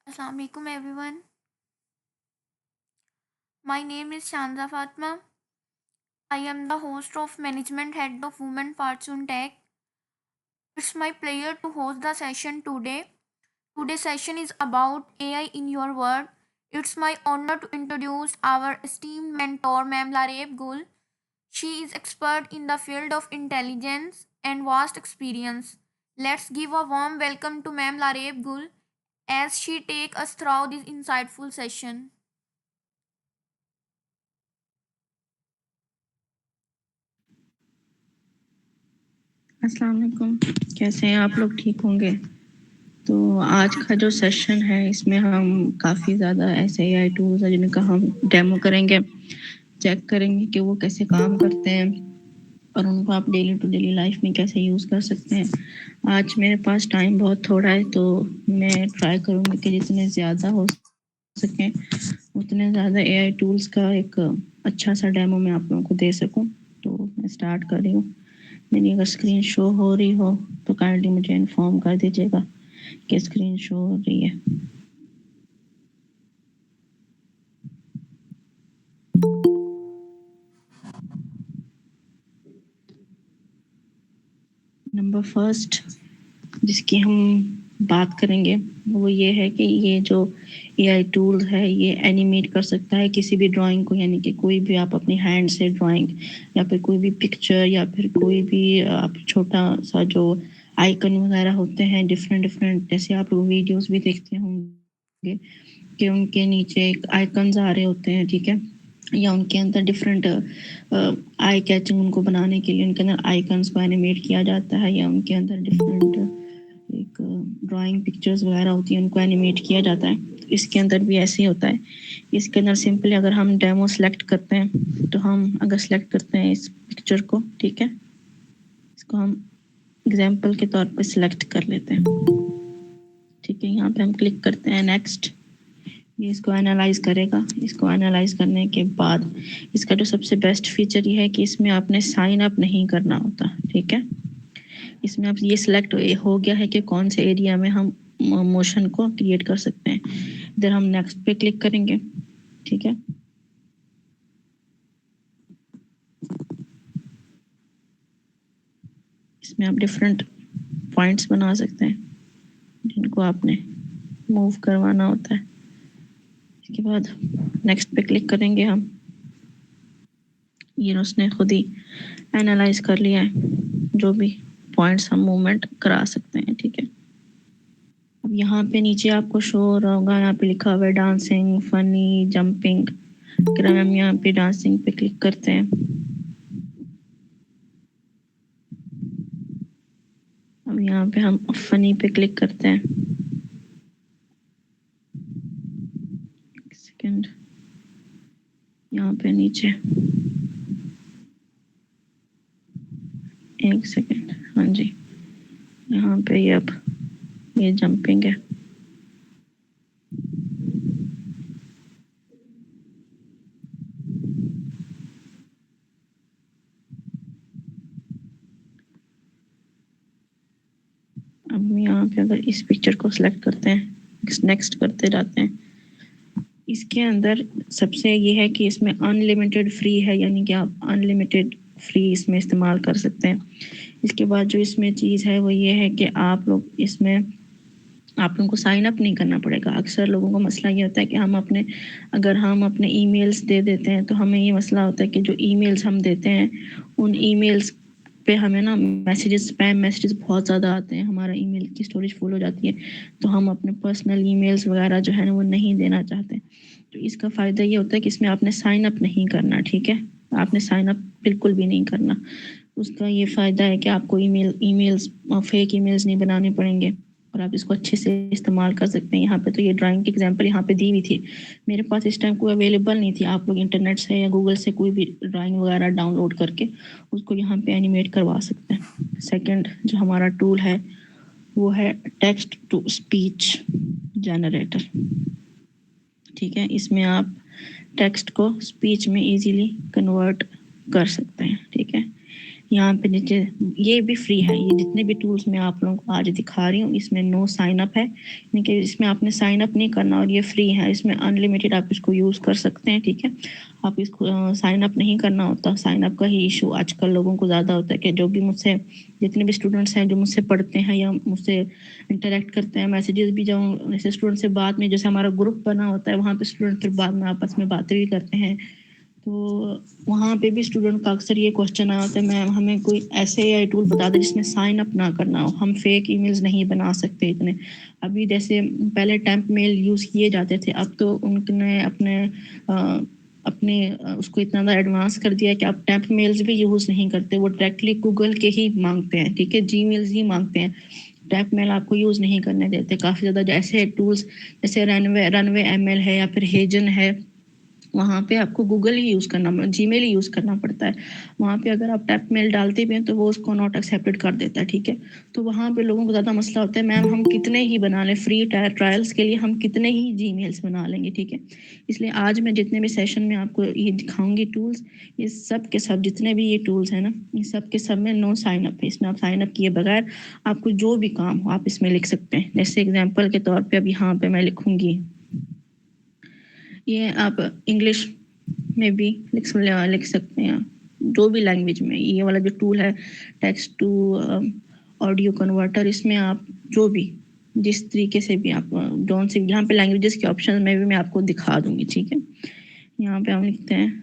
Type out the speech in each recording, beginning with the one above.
Assalamu alaikum everyone. My name is Shanza Fatma. I am the host of Management Head of Women Fortune Tech. It's my pleasure to host the session today. Today's session is about AI in your world. It's my honor to introduce our esteemed mentor, Ma'am Lareeb Gul. She is expert in the field of intelligence and vast experience. Let's give a warm welcome to Ma'am Lareeb Gul as she take us through this insightful session. अस्सलाम वालेकुम, कैसे हैं आप लोग? ठीक होंगे? तो आज का जो सेशन है इसमें हम काफ़ी ज़्यादा ऐसे एआई टूल्स हैं जिनका हम डेमो करेंगे, चेक करेंगे कि वो कैसे काम करते हैं और उनको आप डेली टू डेली लाइफ में कैसे यूज़ कर सकते हैं। आज मेरे पास टाइम बहुत थोड़ा है तो मैं ट्राई करूँगी कि जितने ज़्यादा हो सकें उतने ज़्यादा एआई टूल्स का एक अच्छा सा डेमो मैं आप लोगों को दे सकूँ। तो मैं स्टार्ट कर रही हूँ। मेरी अगर स्क्रीन शो हो रही हो तो काइंडली मुझे इन्फॉर्म कर दीजिएगा कि स्क्रीन शो हो रही है। नंबर फर्स्ट जिसकी हम बात करेंगे वो ये है कि ये जो एआई टूल है ये एनिमेट कर सकता है किसी भी ड्राइंग को, यानी कि कोई भी आप अपनी हैंड से ड्राइंग या फिर कोई भी पिक्चर या फिर कोई भी आप छोटा सा जो आइकन वगैरह होते हैं डिफरेंट डिफरेंट, जैसे आप लोग वीडियोस भी देखते होंगे कि उनके नीचे एक आइकन्स आ रहे होते हैं, ठीक है, या उनके अंदर डिफरेंट आई कैचिंग उनको बनाने के लिए उनके अंदर आइकन्स को एनिमेट किया जाता है, या उनके अंदर डिफरेंट एक ड्राइंग पिक्चर्स वगैरह होती हैं उनको एनिमेट किया जाता है। इसके अंदर भी ऐसे ही होता है। इसके अंदर सिंपली अगर हम डेमो सेलेक्ट करते हैं तो हम अगर सेलेक्ट करते हैं इस पिक्चर को, ठीक है, इसको हम एग्जाम्पल के तौर पर सिलेक्ट कर लेते हैं, ठीक है। यहाँ पे हम क्लिक करते हैं नेक्स्ट। ये इसको एनालाइज करेगा। इसको एनालाइज करने के बाद इसका जो सबसे बेस्ट फीचर ये है कि इसमें आपने साइन अप नहीं करना होता, ठीक है। इसमें आप ये सिलेक्ट हो गया है कि कौन से एरिया में हम मोशन को क्रिएट कर सकते हैं। इधर हम नेक्स्ट पे क्लिक करेंगे, ठीक है। इसमें आप डिफरेंट पॉइंट्स बना सकते हैं जिनको आपने मूव करवाना होता है। इसके बाद नेक्स्ट पे क्लिक करेंगे हम। ये उसने खुद ही एनालाइज कर लिया है जो भी पॉइंट्स हम मूवमेंट करा सकते हैं, ठीक है। अब यहाँ पे नीचे आपको शो हो रहा होगा, यहाँ पे लिखा हुआ है डांसिंग, फनी, जंपिंग। अगर हम यहाँ पे डांसिंग पे क्लिक करते हैं, अब यहाँ पे हम फनी पे क्लिक करते हैं। एक सेकेंड, यहाँ पे नीचे, एक सेकेंड, हाँ जी, यहाँ पे ये अब ये जंपिंग है। अब यहाँ पे अगर इस पिक्चर को सिलेक्ट करते हैं, नेक्स्ट करते जाते हैं, इसके अंदर सबसे ये है कि इसमें अनलिमिटेड फ्री है, यानी कि आप अनलिमिटेड फ्री इसमें इस्तेमाल कर सकते हैं। इसके बाद जो इसमें चीज़ है वो ये है कि आप लोग इसमें आप लोगों को साइन अप नहीं करना पड़ेगा। अक्सर लोगों का मसला ये होता है कि अगर हम अपने ईमेल्स दे देते हैं तो हमें ये मसला होता है कि जो ईमेल्स हम देते हैं उन ईमेल्स पे हमें ना मैसेजेस, स्पैम मैसेजेस बहुत ज़्यादा आते हैं, हमारा ईमेल की स्टोरेज फुल हो जाती है, तो हम अपने पर्सनल ईमेल्स वगैरह जो है ना वो नहीं देना चाहते। तो इसका फ़ायदा ये होता है कि इसमें आपने साइन अप नहीं करना, ठीक है। आपने साइन अप बिल्कुल भी नहीं करना। उसका ये फ़ायदा है कि आपको ईमेल्स फेक ईमेल्स नहीं बनाने पड़ेंगे और आप इसको अच्छे से इस्तेमाल कर सकते हैं। यहाँ पे तो ये ड्राइंग की एग्जांपल यहाँ पे दी हुई थी, मेरे पास इस टाइम कोई अवेलेबल नहीं थी। आप लोग इंटरनेट से या गूगल से कोई भी ड्राइंग वगैरह डाउनलोड करके उसको यहाँ पे एनिमेट करवा सकते हैं। सेकंड जो हमारा टूल है वो है टेक्स्ट टू स्पीच जनरेटर, ठीक है। इसमें आप टेक्स्ट को स्पीच में इजीली कन्वर्ट कर सकते हैं, ठीक है। यहाँ पे नीचे ये भी फ्री है, ये जितने भी टूल्स मैं आप लोगों को आज दिखा रही हूँ इसमें नो साइन अप है, यानी कि इसमें आपने साइन अप नहीं करना और ये फ्री है। इसमें अनलिमिटेड आप इसको यूज़ कर सकते हैं, ठीक है। आप इसको साइन अप नहीं करना होता, साइन अप का ही इशू आजकल लोगों को ज़्यादा होता है कि जो भी मुझसे जितने भी स्टूडेंट्स हैं जो मुझसे पढ़ते हैं या मुझसे इंटरेक्ट करते हैं, मैसेजेस भी जब जैसे स्टूडेंट से बाद में जैसे हमारा ग्रुप बना होता है वहाँ पे स्टूडेंट फिर बाद में आपस में बातें भी करते हैं, तो वहाँ पे भी स्टूडेंट का अक्सर ये क्वेश्चन आया होता है मैम हमें कोई ऐसे एआई टूल बता दें जिसमें साइन अप ना करना हो, हम फेक ईमेल्स नहीं बना सकते इतने। अभी जैसे पहले टेम्प मेल यूज़ किए जाते थे, अब तो उनने उसको इतना ज़्यादा एडवांस कर दिया है कि आप टेम्प मेल्स भी यूज़ नहीं करते, वो डायरेक्टली गूगल के ही मांगते हैं, ठीक है, जीमेल्स ही मांगते हैं, टैप मेल आपको यूज़ नहीं करने देते। काफ़ी ज़्यादा जैसे टूल्स जैसे रनवे एमएल है या फिर हेजन है, वहाँ पे आपको गूगल ही यूज़ करना, जीमेल ही यूज़ करना पड़ता है। वहाँ पे अगर आप टैप मेल डालते भी हैं तो वो उसको नॉट एक्सेप्टेड कर देता है, ठीक है। तो वहाँ पे लोगों को ज़्यादा मसला होता है मैम हम कितने ही बना लें, फ्री ट्रायल्स के लिए हम कितने ही जीमेल्स बना लेंगे, ठीक है। इसलिए आज मैं जितने भी सेशन में आपको ये दिखाऊंगी टूल्स, ये सब के सब जितने भी ये टूल्स हैं ना, ये सब के सब में नो साइन अप है। इसमें आप साइन अप किए बगैर आपको जो भी काम हो आप इसमें लिख सकते हैं। जैसे एग्जाम्पल के तौर पर अब यहाँ पे मैं लिखूंगी, ये आप इंग्लिश में भी लिख सकते हैं, जो भी लैंग्वेज में। ये वाला जो टूल है टेक्स्ट टू ऑडियो कन्वर्टर, इसमें आप जो भी जिस तरीके से भी आप जौन से यहाँ पे लैंग्वेजेस के ऑप्शन में भी मैं आपको दिखा दूंगी, ठीक है। यहाँ पे हम लिखते हैं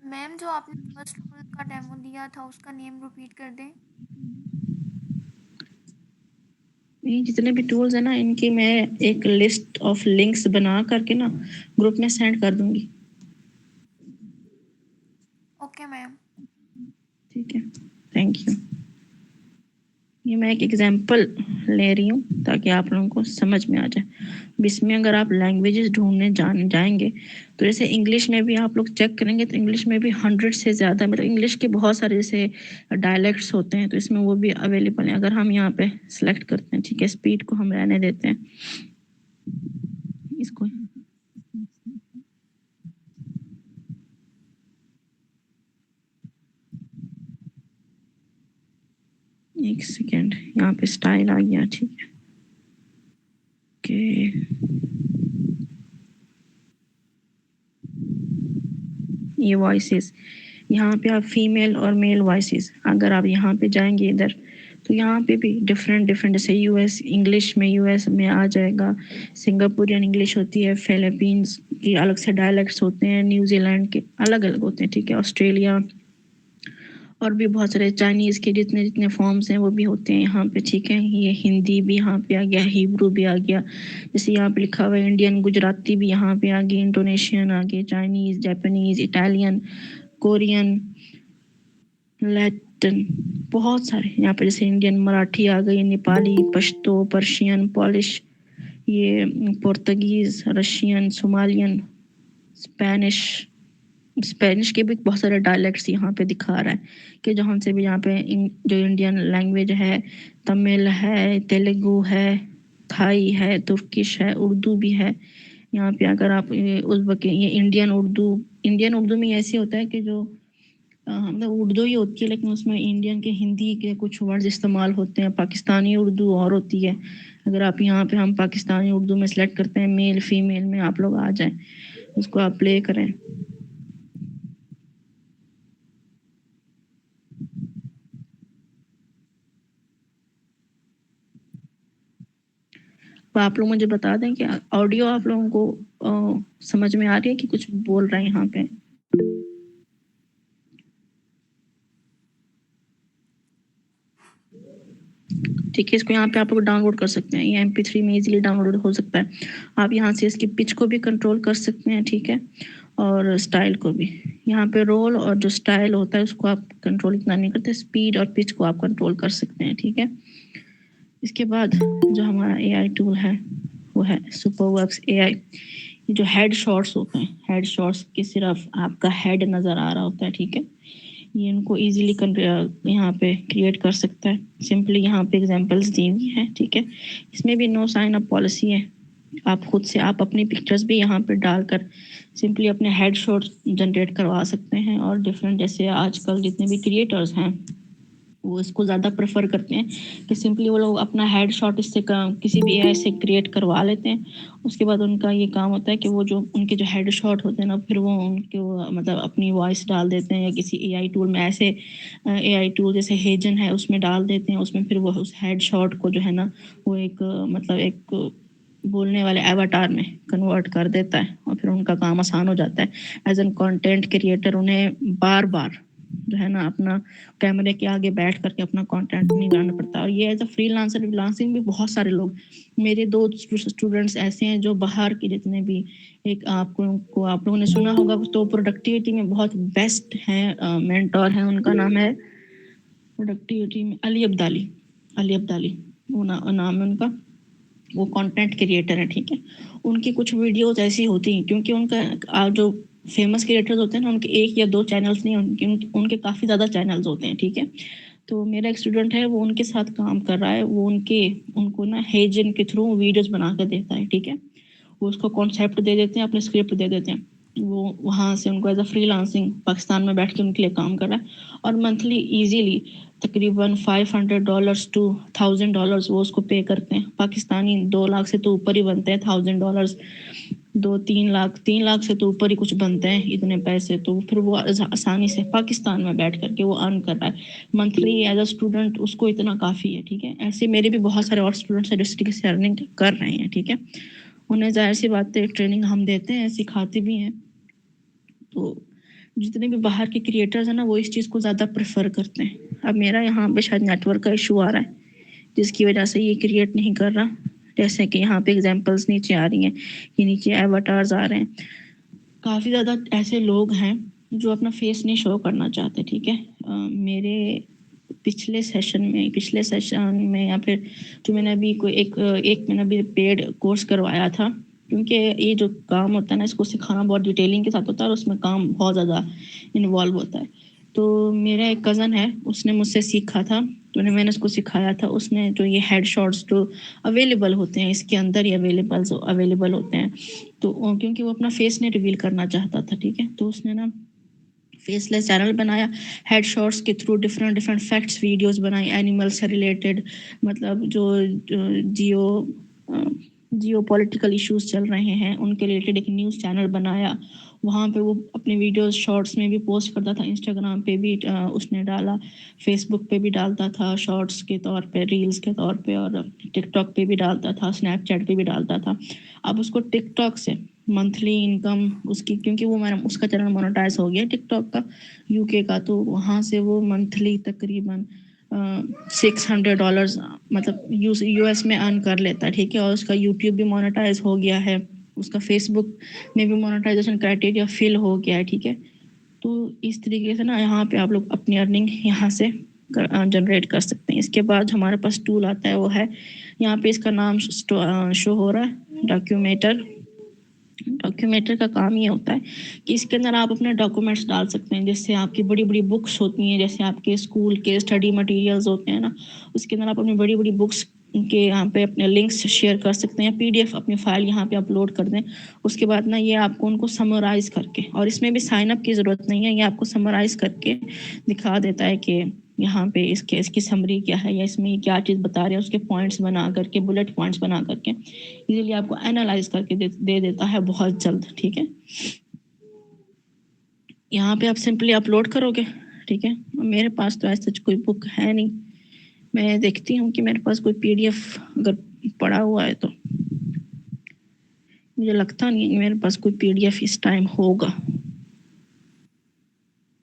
मैम जो आपने फर्स्ट टूल का डेमो दिया था उसका नेम रिपीट कर दें। ये जितने भी टूल्स है ना इनकी मैं एक लिस्ट ऑफ लिंक्स बना करके ना ग्रुप में सेंड कर दूंगी। Okay ma'am. ठीक है, थैंक यू। ये मैं एक एग्जांपल ले रही हूँ ताकि आप लोगों को समझ में आ जाए। अब इसमें अगर आप लैंग्वेजेस ढूंढने जाएंगे तो जैसे इंग्लिश में भी आप लोग चेक करेंगे तो इंग्लिश में भी 100 से ज़्यादा, मतलब इंग्लिश के बहुत सारे जैसे डायलेक्ट्स होते हैं तो इसमें वो भी अवेलेबल हैं। अगर हम यहाँ पे सिलेक्ट करते हैं, ठीक है, स्पीड को हम रहने देते हैं इसको, एक सेकेंड, यहाँ पे स्टाइल आ गया, ठीक है। ओके, ये वॉइसेस, यहाँ पे आप फीमेल और मेल वॉइसेस, अगर आप यहाँ पे जाएंगे इधर तो यहाँ पे भी डिफरेंट डिफरेंट, जैसे यूएस इंग्लिश में यूएस में आ जाएगा, सिंगापुरियन इंग्लिश होती है, फिलीपींस की अलग से डायलेक्ट्स होते हैं, न्यूजीलैंड के अलग अलग होते हैं, ठीक है, ऑस्ट्रेलिया, और भी बहुत सारे चाइनीज़ के जितने जितने फॉर्म्स हैं वो भी होते हैं यहाँ पे, ठीक है। ये हिंदी भी यहाँ पे आ गया, हिब्रू भी आ गया, जैसे यहाँ पे लिखा हुआ है इंडियन, गुजराती भी यहाँ पे आ गई, इंडोनेशियन आ गए, Chinese, Japanese, Italian, Korean, Latin, बहुत सारे यहाँ पे, जैसे इंडियन, मराठी आ गई, नेपाली, पश्तो, पर्शियन, पॉलिश, ये Portuguese, Russian, Somalian, Spanish, Spanish के भी बहुत सारे डायलेक्ट्स यहाँ पे दिखा रहा है कि जहाँ से भी यहाँ पे जो इंडियन लैंग्वेज है, तमिल है, तेलुगु है, थाई है, तुर्किश है, उर्दू भी है यहाँ पे। अगर आप उज़्बेक, ये इंडियन उर्दू में ऐसे होता है कि जो मतलब उर्दू ही होती है, लेकिन उसमें इंडियन के हिंदी के कुछ वर्ड्स इस्तेमाल होते हैं। पाकिस्तानी उर्दू और होती है। अगर आप यहाँ पे हम पाकिस्तानी उर्दू में सेलेक्ट करते हैं, मेल फीमेल में आप लोग आ जाएं, उसको आप प्ले करें। तो आप लोग मुझे बता दें कि ऑडियो आप लोगों को समझ में आ रही है कि कुछ बोल रहे हैं यहाँ पे? ठीक है, इसको यहाँ पे आप लोग डाउनलोड कर सकते हैं, ये MP3 में इजीली डाउनलोड हो सकता है। आप यहाँ से इसकी पिच को भी कंट्रोल कर सकते हैं, ठीक है, और स्टाइल को भी। यहाँ पे रोल और जो स्टाइल होता है उसको आप कंट्रोल इतना नहीं करते, स्पीड और पिच को आप कंट्रोल कर सकते हैं, ठीक है। इसके बाद जो हमारा AI टूल है वो है सुपरवर्क्स AI। ये जो हेड शॉट्स होते हैं, हेड शॉट्स की सिर्फ आपका हेड नज़र आ रहा होता है, ठीक है, ये इनको इजीली यहाँ पे क्रिएट कर सकता है। सिंपली यहाँ पे एग्जांपल्स दी हुई हैं, ठीक है, इसमें भी नो साइन अप पॉलिसी है। आप खुद से आप अपनी पिक्चर्स भी यहाँ पे डालकर सिंपली अपने हेड शॉट्स जनरेट करवा सकते हैं। और डिफरेंट, जैसे आजकल जितने भी क्रिएटर्स हैं वो इसको ज़्यादा प्रेफर करते हैं कि सिंपली वो लोग अपना हेड शॉट इससे किसी भी AI से क्रिएट करवा लेते हैं। उसके बाद उनका ये काम होता है कि वो जो उनके जो हेड शॉट होते हैं ना, फिर वो उनके मतलब अपनी वॉइस डाल देते हैं या किसी AI टूल में, ऐसे AI टूल जैसे हेजन है उसमें डाल देते हैं। उसमें फिर वो उस हेड शॉट को जो है ना वो एक मतलब एक बोलने वाले एवाटार में कन्वर्ट कर देता है और फिर उनका काम आसान हो जाता है। एज एन कंटेंट क्रिएटर उन्हें बार बार जो है ना अपना कैमरे के आगे बैठ करके अपना कंटेंट नहीं बनाना पड़ता। और ये एज अ फ्रीलांसिंग भी बहुत सारे लोग, मेरे 2 स्टूडेंट्स ऐसे हैं जो बाहर के जितने भी, एक आप लोगों ने सुना होगा तो प्रोडक्टिविटी में बहुत बेस्ट हैं, मेंटोर हैं, उनका नाम है प्रोडक्टिविटी में अली अब्दाली, वो नाम है उनका। वो कंटेंट क्रिएटर है, ठीक है। उनकी कुछ वीडियोस ऐसी होती हैं, क्योंकि उनका जो फेमस क्रिएटर्स होते हैं ना, उनके 1 या 2 चैनल्स नहीं, उनके काफ़ी ज़्यादा चैनल्स होते हैं, ठीक है। तो मेरा एक स्टूडेंट है, वो उनके साथ काम कर रहा है, वो उनको ना हेजन के थ्रू वीडियोस बना कर देता है, ठीक है। वो उसको कॉन्सेप्ट दे देते हैं, अपने स्क्रिप्ट दे देते हैं, वो वहाँ से उनको एज अ फ्रीलांसिंग पाकिस्तान में बैठ के उनके लिए काम कर रहा है और मंथली ईजीली तकरीबन $500 to $1000 वो उसको पे करते हैं। पाकिस्तानी 2 लाख से तो ऊपर ही बनते हैं, $1000 3 लाख से तो ऊपर ही कुछ बनते हैं इतने पैसे। तो फिर वो आसानी से पाकिस्तान में बैठ करके वो अर्न कर रहा है मंथली एज अ स्टूडेंट, उसको इतना काफ़ी है, ठीक है। ऐसे मेरे भी बहुत सारे और स्टूडेंट्स हैं डिस्ट्रिक्ट से अर्निंग कर रहे हैं, ठीक है। उन्हें ज़ाहिर सी बात है ट्रेनिंग हम देते हैं, सिखाते भी हैं। तो जितने भी बाहर के क्रिएटर्स हैं ना, वो इस चीज़ को ज़्यादा प्रेफर करते हैं। अब मेरा यहाँ पे शायद नेटवर्क का इशू आ रहा है जिसकी वजह से ये क्रिएट नहीं कर रहा। जैसे कि यहाँ पे एग्जांपल्स नीचे आ रही हैं, ये नीचे एवाटार्स आ रहे हैं। काफ़ी ज़्यादा ऐसे लोग हैं जो अपना फेस नहीं शो करना चाहते, ठीक है। मेरे पिछले सेशन में या फिर जो मैंने अभी कोई एक मैंने अभी पेड कोर्स करवाया था, क्योंकि ये जो काम होता है ना इसको सिखाना बहुत डिटेलिंग के साथ होता है और उसमें काम बहुत ज़्यादा इन्वॉल्व होता है। तो मेरा एक कज़न है, उसने मुझसे सीखा था, तो मैंने उसको सिखाया था। उसने जो ये हेड शॉट्स जो अवेलेबल होते हैं इसके अंदर ही अवेलेबल होते हैं, तो क्योंकि वो अपना फेस नहीं रिवील करना चाहता था, ठीक है। तो उसने ना फेसलेस चैनल बनाया, हेड शॉट्स के through different different facts videos बनाई एनिमल से रिलेटेड, मतलब जो जियो पॉलिटिकल इश्यूज चल रहे हैं उनके रिलेटेड एक न्यूज़ चैनल बनाया। वहाँ पे वो अपने वीडियोस शॉर्ट्स में भी पोस्ट करता था, इंस्टाग्राम पे भी उसने डाला, फेसबुक पे भी डालता था शॉर्ट्स के तौर पे, रील्स के तौर पे, और टिकटॉक पे भी डालता था, स्नैपचैट पे भी डालता था। अब उसको टिकटॉक से मंथली इनकम उसकी, क्योंकि वो उसका चैनल मोनेटाइज हो गया टिकटॉक का यूके का, तो वहाँ से वो मंथली तकरीबन $600 मतलब यूएस में अर्न कर लेता है, ठीक है। और उसका यूट्यूब भी मोनेटाइज हो गया है, उसका फेसबुक में भी मोनेटाइजेशन क्राइटेरिया फिल हो गया है, ठीक है। तो इस तरीके से ना यहाँ पे आप लोग अपनी अर्निंग यहाँ से जनरेट कर सकते हैं। इसके बाद हमारे पास टूल आता है, वो है यहाँ पे, इसका नाम शो हो रहा है डॉक्यूमेटर। डॉक्यूमेंटर का काम ये होता है कि इसके अंदर आप अपने डॉक्यूमेंट्स डाल सकते हैं, जैसे आपकी बड़ी बड़ी बुक्स होती हैं, जैसे आपके स्कूल के स्टडी मटेरियल्स होते हैं ना, उसके अंदर आप अपनी बड़ी बड़ी बुक्स के यहाँ पे अपने लिंक्स शेयर कर सकते हैं, पीडीएफ अपनी फाइल यहाँ पे अपलोड कर दें। उसके बाद ना ये आपको उनको समराइज करके, और इसमें भी साइन अप की ज़रूरत नहीं है, ये आपको समराइज करके दिखा देता है कि यहाँ पे इसकी समरी क्या है, या इसमें ये क्या चीज़ बता रहे हैं, उसके पॉइंट्स बना करके, बुलेट पॉइंट्स बना करके इजीली आपको एनालाइज करके दे देता है बहुत जल्द, ठीक है। यहाँ पे आप सिंपली अपलोड करोगे, ठीक है। मेरे पास तो ऐसा कोई बुक है नहीं, मैं देखती हूँ कि मेरे पास कोई पीडीएफ अगर पड़ा हुआ है तो, मुझे लगता नहीं है मेरे पास कोई पीडीएफ इस टाइम होगा।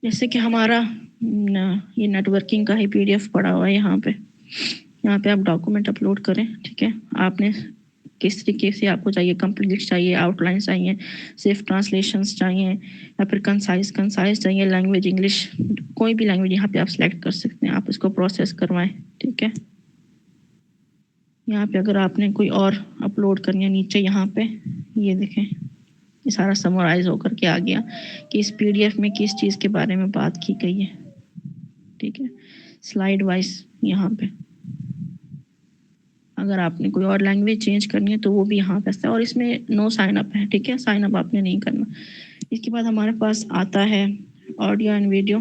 जैसे कि हमारा ये नेटवर्किंग का ही पीडीएफ पड़ा हुआ है यहाँ पे आप डॉक्यूमेंट अपलोड करें, ठीक है। आपने किस तरीके से आपको चाहिए, कंप्लीट चाहिए, आउटलाइन चाहिए, सिर्फ ट्रांसलेशंस चाहिए, या फिर कंसाइज चाहिए, लैंग्वेज इंग्लिश, कोई भी लैंग्वेज यहाँ पे आप सेलेक्ट कर सकते हैं, आप इसको प्रोसेस करवाएं, ठीक है। यहाँ पे अगर आपने कोई और अपलोड करनी है, नीचे यहाँ पे ये देखें, ये सारा समराइज होकर के आ गया कि इस पीडीएफ में किस चीज़ के बारे में बात की गई है, ठीक है, स्लाइड वाइज यहाँ पे। अगर आपने कोई और लैंग्वेज चेंज करनी है तो वो भी यहाँ पे है, और इसमें नो साइन अप है, ठीक है, साइन अप आपने नहीं करना। इसके बाद हमारे पास आता है ऑडियो एंड वीडियो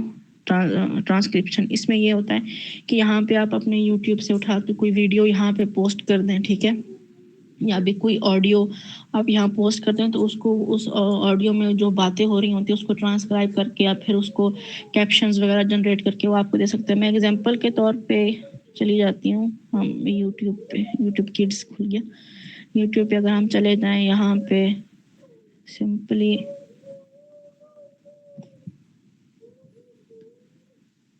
ट्रांसक्रिप्शन। इसमें ये होता है कि यहाँ पे आप अपने यूट्यूब से उठा के कोई वीडियो यहाँ पे पोस्ट कर दें, ठीक है, या भी कोई ऑडियो आप यहाँ पोस्ट करते हैं, तो उसको उस ऑडियो में जो बातें हो रही होती है उसको ट्रांसक्राइब करके, या फिर उसको कैप्शंस वगैरह जनरेट करके वो आपको दे सकते हैं। मैं एग्जांपल के तौर पे चली जाती हूँ, हम यूट्यूब पे, यूट्यूब किड्स खुल गया, यूट्यूब पे अगर हम चले जाएं, यहाँ पे सिंपली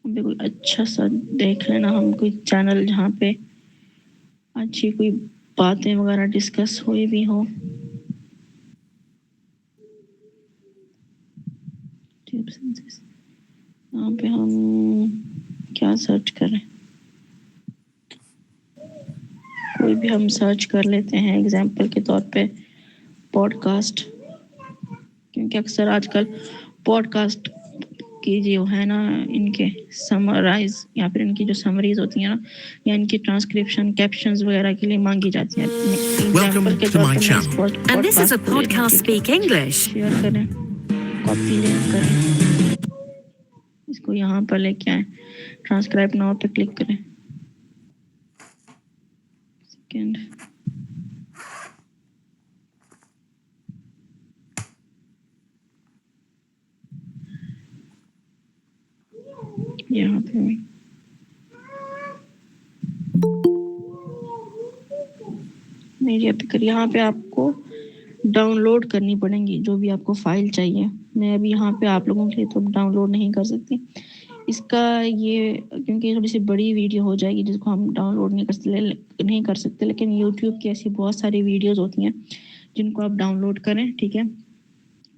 कोई अच्छा सा देख लेना, हम कोई चैनल जहाँ पे अच्छी कोई बातें वगैरह डिस्कस हुई भी हो। यहाँ पे हम क्या सर्च करें, कोई भी हम सर्च कर लेते हैं, एग्जाम्पल के तौर पे पॉडकास्ट, क्योंकि अक्सर आजकल पॉडकास्ट की जो है ना, इनके समराइज या फिर इनकी जो समरीज होती हैं ना, या इनकी ट्रांसक्रिप्शन कैप्शंस वगैरह के लिए मांगी जाती हैं। Welcome to my channel. And this is a podcast Speak English. Share करें, कॉपी लिंक करें, इसको यहाँ पर लेके आए, ट्रांसक्राइब नाउ पे क्लिक करें, सेकेंड, यहाँ पे मेरी अभी यहाँ पे आपको डाउनलोड करनी पड़ेंगी जो भी आपको फाइल चाहिए। मैं अभी यहाँ पे आप लोगों के लिए तो डाउनलोड नहीं कर सकती, इसका ये क्योंकि थोड़ी सी बड़ी वीडियो हो जाएगी जिसको हम डाउनलोड नहीं कर सकते, लेकिन यूट्यूब की ऐसी बहुत सारी वीडियोस होती हैं जिनको आप डाउनलोड करें, ठीक है।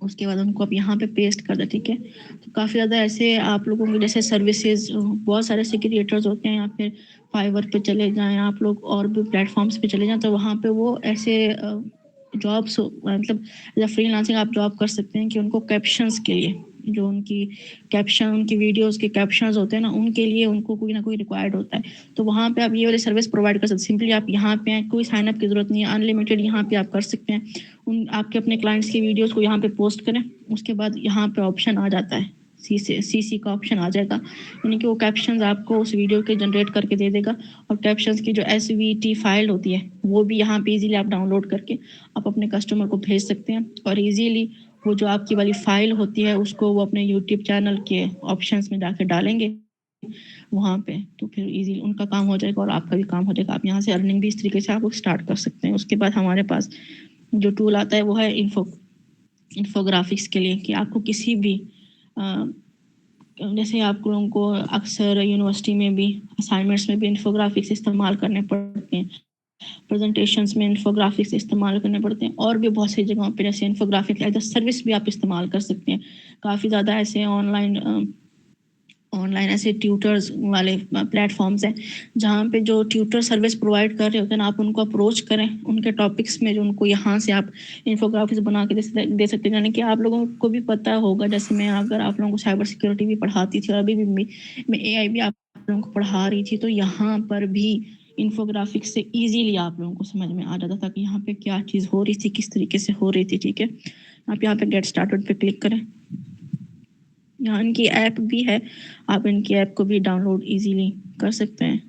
उसके बाद उनको आप यहाँ पे पेस्ट कर दें, ठीक है। तो काफ़ी ज़्यादा ऐसे आप लोगों के जैसे सर्विसेज बहुत सारे से क्रिएटर्स होते हैं, या फिर फाइवर पे चले जाएं आप लोग, और भी प्लेटफॉर्म्स पे चले जाएं, तो वहाँ पे वो ऐसे जॉब्स मतलब एज फ्रीलांसिंग आप जॉब कर सकते हैं कि उनको कैप्शंस के लिए, जो उनकी कैप्शन, उनकी वीडियोस के कैप्शंस होते हैं ना, उनके लिए उनको कोई ना कोई रिक्वायर्ड होता है, तो वहाँ पे आप ये वाली सर्विस प्रोवाइड कर सकते हैं। सिंपली आप यहाँ पे कोई साइन अप की ज़रूरत नहीं है, अनलिमिटेड यहाँ पे आप कर सकते हैं। उन आपके अपने क्लाइंट्स की वीडियोस को यहाँ पे पोस्ट करें, उसके बाद यहाँ पे ऑप्शन आ जाता है CC का ऑप्शन आ जाएगा, यानी कि वो कैप्शंस आपको उस वीडियो के जनरेट करके दे देगा। और कैप्शंस की जो SVT फाइल होती है वो भी यहाँ पे इजीली आप डाउनलोड करके आप अपने कस्टमर को भेज सकते हैं। और इजीली वो जो आपकी वाली फाइल होती है उसको वो अपने यूट्यूब चैनल के ऑप्शंस में जाके डालेंगे वहाँ पे, तो फिर इजीली उनका काम हो जाएगा और आपका भी काम हो जाएगा। आप यहाँ से अर्निंग भी इस तरीके से आप लोग स्टार्ट कर सकते हैं। उसके बाद हमारे पास जो टूल आता है वो है इन्फोग्राफिक्स के लिए, कि आपको किसी भी जैसे आप लोगों को अक्सर यूनिवर्सिटी में भी असाइनमेंट्स में भी इन्फोग्राफिक्स इस्तेमाल करने पड़ते हैं, प्रेजेंटेशंस में इन्फोग्राफिक्स इस्तेमाल करने पड़ते हैं, और भी बहुत सी जगहों पे जैसे इन्फोग्राफिक्स एज अ सर्विस भी आप इस्तेमाल कर सकते हैं। काफ़ी ज़्यादा ऐसे ऑनलाइन ऐसे ट्यूटर्स वाले प्लेटफॉर्म्स हैं जहाँ पे जो ट्यूटर सर्विस प्रोवाइड कर रहे होते हैं ना, आप उनको अप्रोच करें उनके टॉपिक्स में, जो उनको यहाँ से आप इन्फोग्राफिक्स बना के दे सकते हैं। यानी कि आप लोगों को भी पता होगा, जैसे मैं अगर आप लोगों को साइबर सिक्योरिटी भी पढ़ाती थी और अभी भी मैं AI भी आप लोगों को पढ़ा रही थी, तो यहाँ पर भी इन्फोग्राफिक्स से इजीली आप लोगों को समझ में आ जाता था कि यहाँ पे क्या चीज़ हो रही थी, किस तरीके से हो रही थी। ठीक है, आप यहाँ पे गेट स्टार्टेड पे क्लिक करें। यहाँ इनकी ऐप भी है, आप इनकी ऐप को भी डाउनलोड इजीली कर सकते हैं।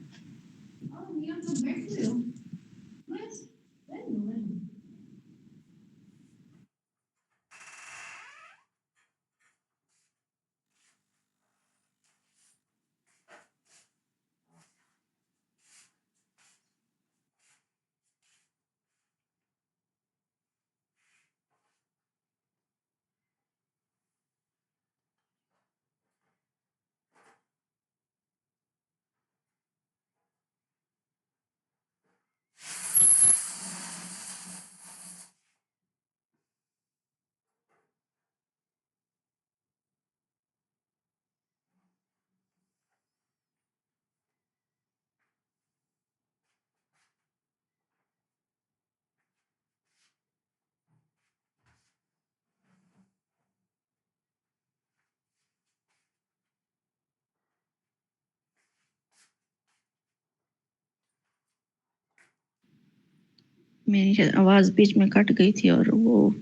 मेरी शायद आवाज़ बीच में कट गई थी, और वो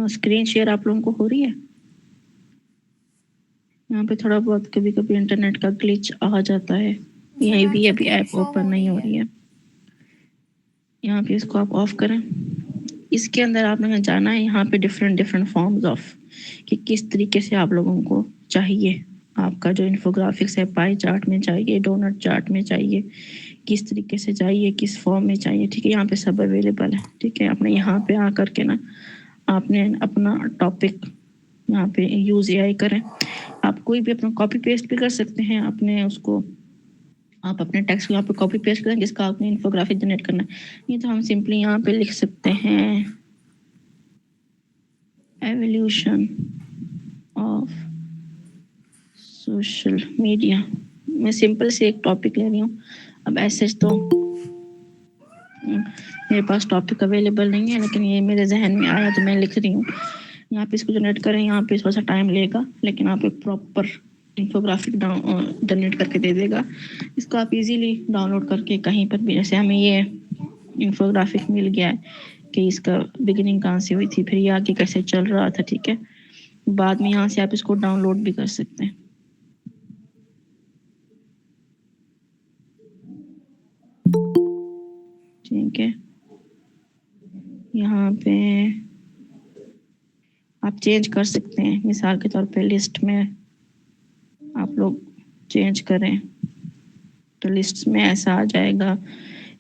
स्क्रीन शेयर आप लोगों को हो रही है। यहाँ पे थोड़ा बहुत कभी कभी इंटरनेट का ग्लिच आ जाता है। यही भी अभी ऐप ओपन नहीं हो रही है। यहाँ पे इसको आप ऑफ करें। इसके अंदर आपने जाना है, यहाँ पे डिफरेंट फॉर्म्स ऑफ, कि किस तरीके से आप लोगों को चाहिए। आपका जो इन्फोग्राफिक्स है, पाई चार्ट में चाहिए, डोनट चार्ट में चाहिए, किस तरीके से चाहिए, किस फॉर्म में चाहिए। ठीक है, यहाँ पे सब अवेलेबल है। ठीक है, आपने यहाँ पे आकर के ना आपने अपना टॉपिक यहाँ पे यूज AI करें। आप कोई भी अपना कॉपी पेस्ट भी कर सकते हैं अपने उसको, आप अपने टेक्स्ट को यहाँ पे कॉपी पेस्ट करें जिसका आपने इन्फोग्राफिक जनरेट करना है। ये तो हम सिंपली यहाँ पे लिख सकते हैं एवोल्यूशन ऑफ सोशल मीडिया। मैं सिंपल से एक टॉपिक ले रही हूँ। अब ऐसे तो मेरे पास टॉपिक अवेलेबल नहीं है, लेकिन ये मेरे जहन में आया तो मैं लिख रही हूँ। यहाँ पे इसको जनरेट करें, यहाँ पे थोड़ा सा टाइम लेगा, लेकिन आप एक प्रॉपर इन्फोग्राफिक जनरेट करके दे देगा। इसको आप इजीली डाउनलोड करके कहीं पर भी, जैसे हमें ये इन्फोग्राफिक मिल गया है कि इसका बिगिनिंग कहाँ से हुई थी, फिर ये आगे कैसे चल रहा था। ठीक है, बाद में यहाँ से आप इसको डाउनलोड भी कर सकते हैं। ठीक है, यहाँ पे आप चेंज कर सकते हैं। मिसाल के तौर पे लिस्ट में आप लोग चेंज करें तो लिस्ट में ऐसा आ जाएगा।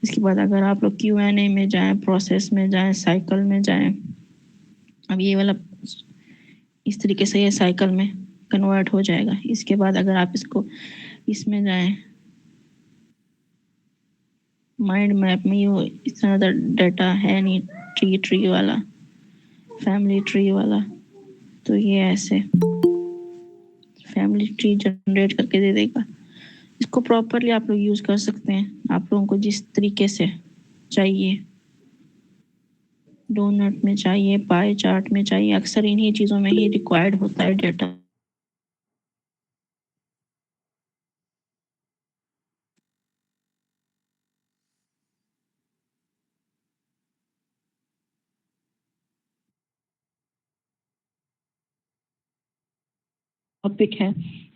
इसके बाद अगर आप लोग Q&A में जाएं, प्रोसेस में जाएं, साइकिल में जाएं, अब ये वाला इस तरीके से ये साइकिल में कन्वर्ट हो जाएगा। इसके बाद अगर आप इसको इसमें जाएं, माइंड मैप में, ये इस तरह का डाटा है नहीं, ट्री वाला, फैमिली ट्री वाला, तो ये ऐसे फैमिली ट्री जनरेट करके दे देगा। इसको प्रॉपरली आप लोग यूज कर सकते हैं, आप लोगों को जिस तरीके से चाहिए। डोनट में चाहिए, पाई चार्ट में चाहिए, अक्सर इन्हीं चीज़ों में ही रिक्वायर्ड होता है डेटा। टॉपिक है।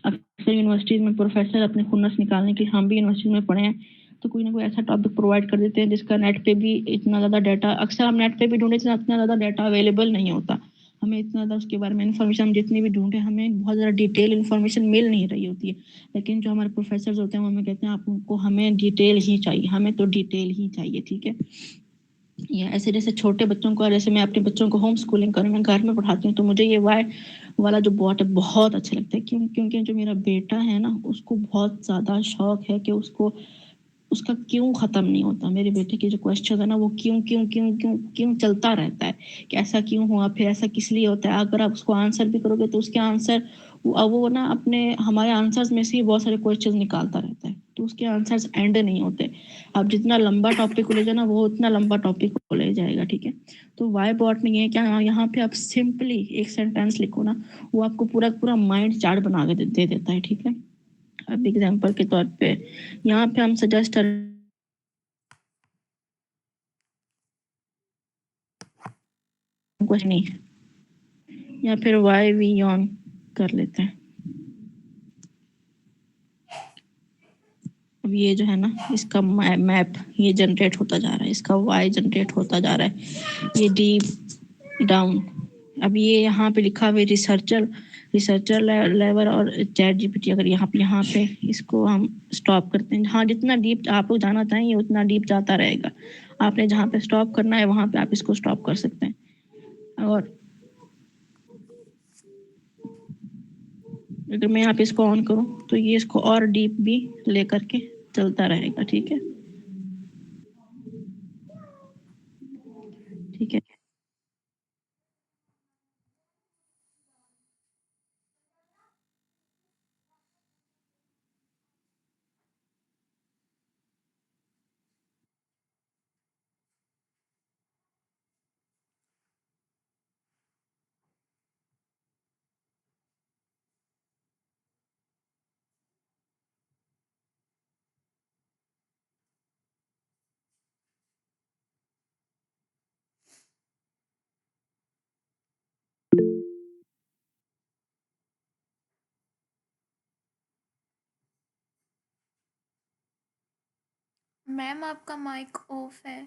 अक्सर यूनिवर्सिटीज में प्रोफेसर अपने खुन्नस निकालने के लिए, हम भी यूनिवर्सिटी में पढ़े हैं, तो कोई ना कोई ऐसा टॉपिक प्रोवाइड कर देते हैं जिसका नेट पे भी इतना ज़्यादा डाटा, अक्सर हम नेट पे भी ढूंढे, इतना ज़्यादा डाटा अवेलेबल नहीं होता, हमें इतना ज़्यादा उसके बारे में इन्फॉर्मेशन, हम जितनी भी ढूंढे हमें बहुत ज़्यादा डिटेल इन्फॉर्मेशन मिल नहीं रही होती है। लेकिन जो हमारे प्रोफेसर होते हैं वो हमें कहते हैं आपको, हमें डिटेल ही चाहिए, हमें तो डिटेल ही चाहिए, ठीक है। या ऐसे जैसे छोटे बच्चों को, जैसे मैं अपने बच्चों को होम स्कूलिंग करूँ, मैं घर में पढ़ाती हूँ, तो मुझे ये वाई वाला जो बॉट है बहुत अच्छा लगता है। क्योंकि जो मेरा बेटा है ना, उसको बहुत ज़्यादा शौक है कि उसका क्यों ख़त्म नहीं होता। मेरे बेटे के जो क्वेश्चन है ना, वो क्यों क्यों क्यों क्यों क्यों चलता रहता है कि ऐसा क्यों हुआ, फिर ऐसा किस लिए होता है। अगर आप उसको आंसर भी करोगे तो उसके आंसर वो ना अपने हमारे आंसर्स में से ही बहुत सारे क्वेश्चन निकालता रहता है, तो उसके आंसर्स एंड नहीं होते। आप जितना लंबा टॉपिक को ले जाना, वो उतना लंबा टॉपिक को ले जाएगा, ठीक है। तो वाई बॉट में ये क्या, यहाँ पे आप सिंपली एक सेंटेंस लिखो ना, वो आपको पूरा पूरा माइंड चार्ट बना के दे देता है, ठीक है। अब एग्जाम्पल के तौर पे यहाँ पे हम सजेस्ट क्वेश्चन नहीं, या फिर वाई वी ऑन कर लेते हैं। अब ये जो है ना, इसका मैप ये जनरेट होता जा रहा है, इसका वाई जनरेट होता जा रहा है, ये डीप डाउन। अब ये यहाँ पे लिखा हुआ रिसर्चर लेवल और चैट जीपीटी, अगर यहाँ पे इसको हम स्टॉप करते हैं, हाँ जितना डीप आप लोग जाना चाहेंगे उतना डीप जाता रहेगा। आपने जहाँ पे स्टॉप करना है वहाँ पे आप इसको स्टॉप कर सकते हैं। और अगर मैं यहाँ पे इसको ऑन करूँ तो ये इसको और डीप भी लेकर के चलता रहेगा, ठीक है, ठीक है। मैम आपका माइक ऑफ है।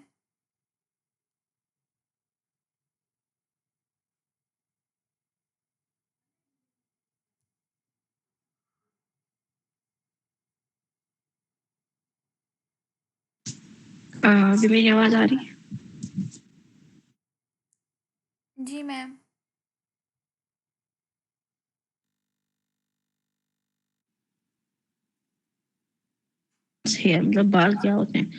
अभी मेरी आवाज आ रही है? जी मैम। हेयर मतलब बाल क्या होते हैं,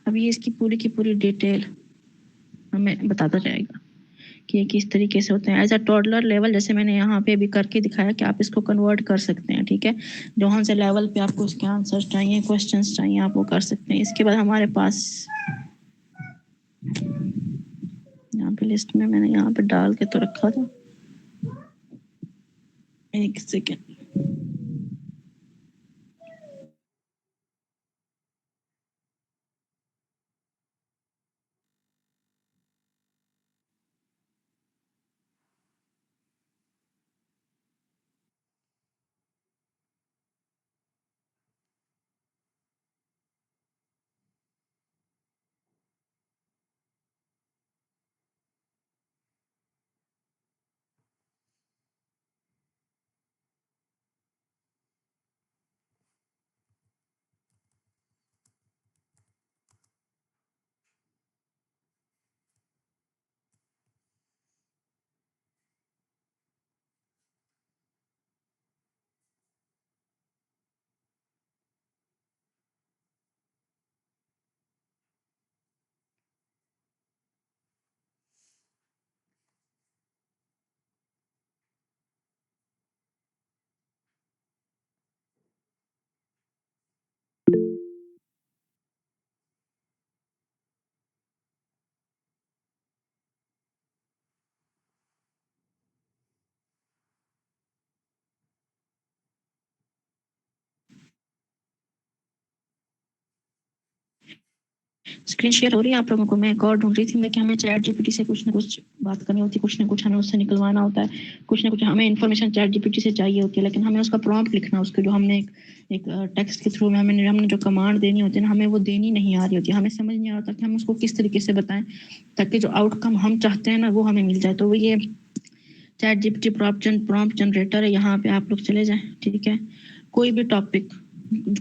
अब ये इसकी पूरी की पूरी डिटेल हमें बताता जाएगा कि ये किस तरीके से होते हैं। एज अ टॉडलर लेवल, जैसे मैंने यहाँ पे भी करके दिखाया कि आप इसको कन्वर्ट कर सकते हैं, ठीक है। जहाँ से लेवल पे आपको इसके आंसर्स चाहिए, क्वेश्चंस चाहिए, आप वो कर सकते हैं। इसके बाद हमारे पास यहाँ पे लिस्ट में मैंने यहाँ पे डाल के तो रखा था, एक सेकेंड। स्क्रीन शेयर हो रही है आप लोगों को? मैं एक और ढूंढ रही थी मैं कि हमें चैट जीपीटी से कुछ ना कुछ बात करनी होती है, कुछ ना कुछ हमें उससे निकलवाना होता है, कुछ ना कुछ हमें इन्फॉर्मेशन चैट जीपीटी से चाहिए होती है, लेकिन हमें उसका प्रॉम्प्ट लिखना, उसके जो हमने एक टेक्स्ट के थ्रू में हमने जो कमांड देनी होती है ना, हमें वो देनी नहीं आ रही होती है, हमें समझ नहीं आ रहा कि हम उसको किस तरीके से बताएं ताकि जो आउटकम हम चाहते हैं ना वो हमें मिल जाए। तो वो ये चैट जीपीटी प्रॉम्प्ट जनरेटर है, यहाँ पे आप लोग चले जाएं, ठीक है। कोई भी टॉपिक,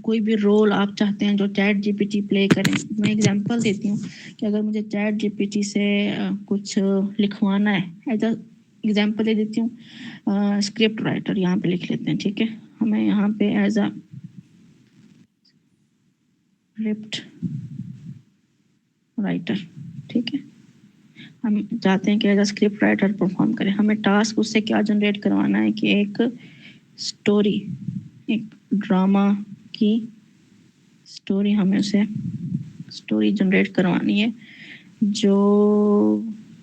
कोई भी रोल आप चाहते हैं जो चैट जीपीटी प्ले करें, मैं एग्जांपल देती हूँ कि अगर मुझे चैट जीपीटी से कुछ लिखवाना है, एज एग्जांपल दे देती हूँ, स्क्रिप्ट राइटर यहाँ पे लिख लेते हैं, ठीक है। हमें यहाँ पे एज अ स्क्रिप्ट राइटर, ठीक है, हम चाहते हैं कि as a script writer perform करें। हमें टास्क उससे क्या जनरेट करवाना है कि एक स्टोरी, एक ड्रामा की स्टोरी, हमें उसे स्टोरी जनरेट करवानी है जो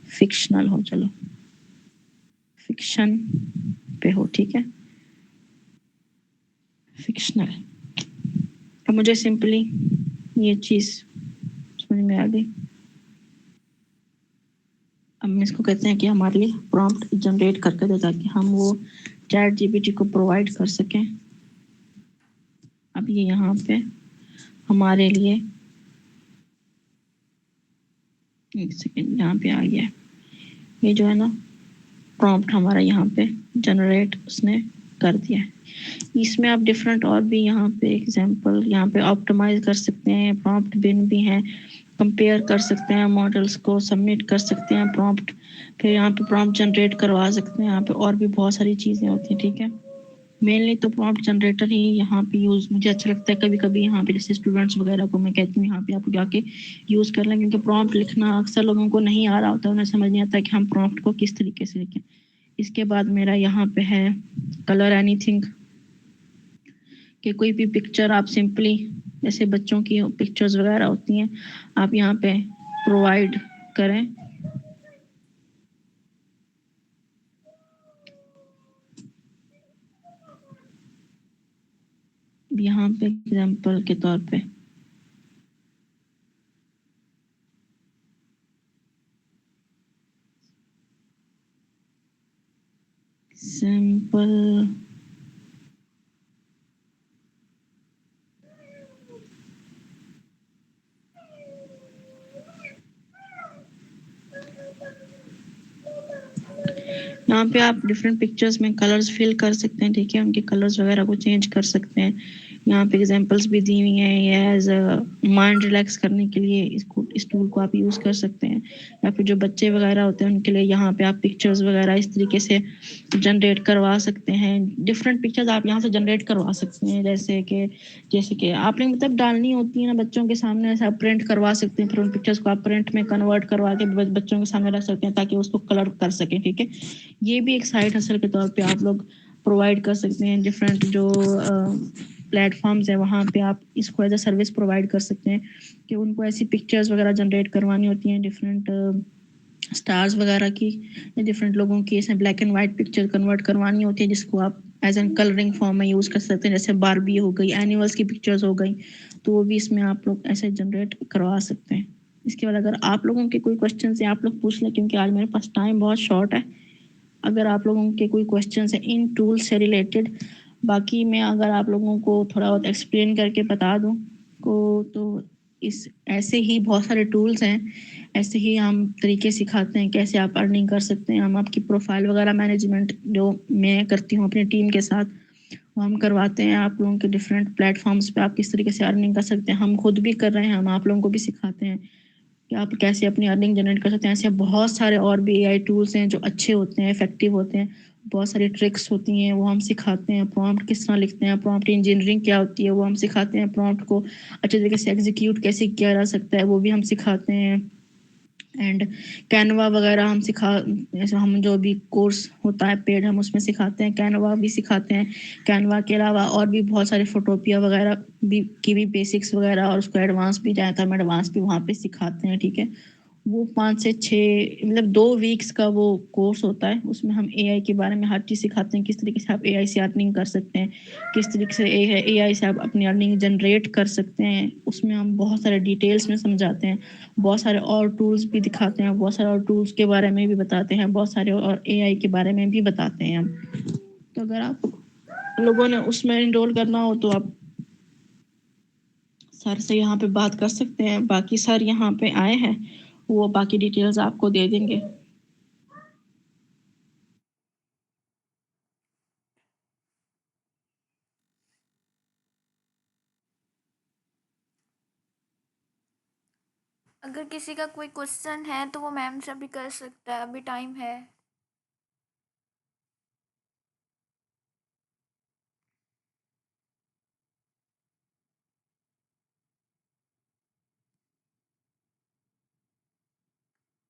फिक्शनल हो, चलो फिक्शन पे हो, ठीक है, फिक्शनल। अब मुझे सिंपली ये चीज़ समझ में आ गई। अब हम इसको कहते हैं कि हमारे लिए प्रॉम्प्ट जनरेट करके दे ताकि हम वो चैट जीपीटी को प्रोवाइड कर सकें। अब ये यहाँ पे हमारे लिए, एक सेकेंड, यहाँ पे आ गया ये जो है ना प्रॉम्प्ट हमारा यहाँ पे जनरेट उसने कर दिया है। इसमें आप डिफरेंट और भी यहाँ पे एग्जांपल यहाँ पे ऑप्टिमाइज कर सकते हैं, प्रॉम्प्ट बिन भी हैं, कंपेयर कर सकते हैं, मॉडल्स को सबमिट कर सकते हैं प्रॉम्प्ट, फिर यहाँ पे प्रॉम्प्ट जनरेट करवा सकते हैं, यहाँ पे और भी बहुत सारी चीज़ें होती हैं, ठीक है। मेनली तो प्रॉम्प्ट जनरेटर ही यहाँ पे यूज़ मुझे अच्छा लगता है। कभी कभी यहाँ पे जैसे स्टूडेंट्स वगैरह को मैं कहती हूँ यहाँ पे आप जाके यूज़ कर लें, क्योंकि प्रॉम्प्ट लिखना अक्सर लोगों को नहीं आ रहा होता, उन्हें समझ नहीं आता कि हम प्रॉम्प्ट को किस तरीके से लिखें। इसके बाद मेरा यहाँ पे है कलर एनीथिंग, कि कोई भी पिक्चर आप सिंपली, जैसे बच्चों की पिक्चर्स वगैरह होती हैं, आप यहाँ पे प्रोवाइड करें। यहाँ पे एग्जांपल के तौर पे सिंपल यहाँ पे आप डिफरेंट पिक्चर्स में कलर्स फिल कर सकते हैं, ठीक है, उनके कलर्स वगैरह को चेंज कर सकते हैं। यहाँ पे एग्जांपल्स भी दी हुई हैं, ये एज माइंड रिलैक्स करने के लिए इस टूल को आप यूज़ कर सकते हैं। या फिर जो बच्चे वगैरह होते हैं उनके लिए यहाँ पे आप पिक्चर्स वगैरह इस तरीके से जनरेट करवा सकते हैं। डिफरेंट पिक्चर्स आप यहाँ से जनरेट करवा सकते हैं, जैसे कि आपने मतलब डालनी होती है ना बच्चों के सामने, ऐसा प्रिंट करवा सकते हैं, फिर उन पिक्चर्स को आप प्रिंट में कन्वर्ट करवा के बच्चों के सामने रख सकते हैं ताकि उसको कलर कर सकें, ठीक है। ये भी एक साइड हसल के तौर पे आप लोग प्रोवाइड कर सकते हैं। डिफरेंट जो प्लेटफॉर्म्स है वहाँ पे आप इसको एज अ सर्विस प्रोवाइड कर सकते हैं कि उनको ऐसी पिक्चर्स वगैरह जनरेट करवानी होती हैं डिफरेंट स्टार्स वगैरह की, या डिफरेंट लोगों की ऐसे black and white picture convert करवानी होती है जिसको आप एज एन कलरिंग फॉर्म में यूज़ कर सकते हैं, जैसे बारबी हो गई, एनिमल्स की पिक्चर्स हो गई, तो वो भी इसमें आप लोग ऐसे जनरेट करवा सकते हैं। इसके बाद अगर आप लोगों के कोई क्वेश्चन है आप लोग पूछ लें, क्योंकि आज मेरे पास टाइम बहुत शॉर्ट है। अगर आप लोगों के कोई क्वेश्चन है इन टूल से रिलेटेड, बाकी मैं अगर आप लोगों को थोड़ा बहुत एक्सप्लेन करके बता दूं को, तो इस ऐसे ही बहुत सारे टूल्स हैं, ऐसे ही हम तरीके सिखाते हैं कैसे आप अर्निंग कर सकते हैं। हम आपकी प्रोफाइल वगैरह मैनेजमेंट जो मैं करती हूँ अपनी टीम के साथ, वो हम करवाते हैं आप लोगों के डिफरेंट प्लेटफॉर्म्स पे आप किस तरीके से अर्निंग कर सकते हैं। हम खुद भी कर रहे हैं, हम आप लोगों को भी सिखाते हैं कि आप कैसे अपनी अर्निंग जनरेट कर सकते हैं। ऐसे बहुत सारे और भी एआई टूल्स हैं जो अच्छे होते हैं, इफेक्टिव होते हैं, बहुत सारी ट्रिक्स होती हैं वो हम सिखाते हैं। प्रॉम्प्ट किस तरह लिखते हैं, प्रॉम्प्ट इंजीनियरिंग क्या होती है वो हम सिखाते हैं, प्रॉम्प्ट को अच्छे तरीके से एग्जीक्यूट कैसे किया जा सकता है वो भी हम सिखाते हैं। एंड कैनवा वगैरह हम जैसे हम जो भी कोर्स होता है पेड हम उसमें सिखाते हैं, कैनवा भी सिखाते हैं। कैनवा के अलावा और भी बहुत सारे फोटोपिया वगैरह भी की भी बेसिक्स वगैरह और उसको एडवांस भी जाए तो हम एडवांस भी वहाँ पे सिखाते हैं, ठीक है। वो 5 से 6 मतलब 2 वीक्स का वो कोर्स होता है। उसमें हम एआई के बारे में हर चीज़ सिखाते हैं, किस तरीके से आप एआई से अर्निंग कर सकते हैं, किस तरीके से एआई से आप अपनी अर्निंग जनरेट कर सकते हैं। उसमें हम बहुत सारे डिटेल्स में समझाते हैं, बहुत सारे और टूल्स भी दिखाते हैं, बहुत सारे और टूल्स के बारे में भी बताते हैं, बहुत सारे और एआई के बारे में भी बताते हैं हम। तो अगर आप लोगों ने उसमें इनरोल करना हो तो आप सर से यहाँ पे बात कर सकते हैं। बाकी सर यहाँ पे आए हैं, वो बाकी डिटेल्स आपको दे देंगे। अगर किसी का कोई क्वेश्चन है तो वो मैम से भी कर सकता है, अभी टाइम है।